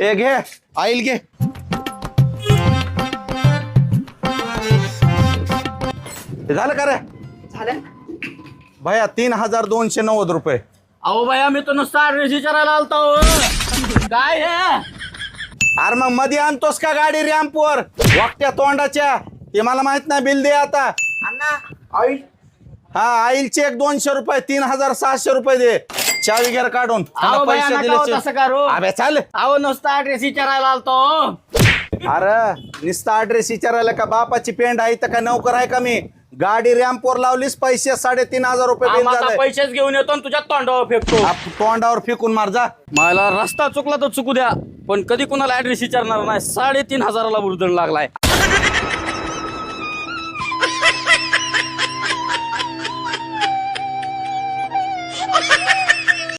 ए घे आईल घे. हे झालं का रे? झालं. भैया 3290 रुपये. अहो भैया मी तो नुसता ऍड्रेस विचारायला आलतो. काय हे? अरे मग मध्ये आणतोस का गाडी रॅम्पवर वाकट्या तोंडाच्या? ते मला माहित नाही. बिल दे आता. अण्णा ऑइल. हा आईल चेक 200 रुपये. 3600 रुपये दे. चावी घ्या काढून. अहो भैया नका हो तसं करू. अबे चाल. अहो नुसता ऍड्रेस विचारायला आलतो. अरे नुसता ऍड्रेस विचारायला का बापाची पेंड आहे तर का नोकर आहे का मी? गाडी रॅम्पवर लावलीस पैसे 3500 रुपये बिल आम्हाला झालंय. पैसेच घेऊन येतो आणि तुझ्या तोंडावर फेकतो. तोंडावर फेकून मार जा. मला रस्ता चुकला तर चुकू द्या पण कधी कुणाला ऍड्रेस विचारणार नाही. 3500 बुरदण लागलाय.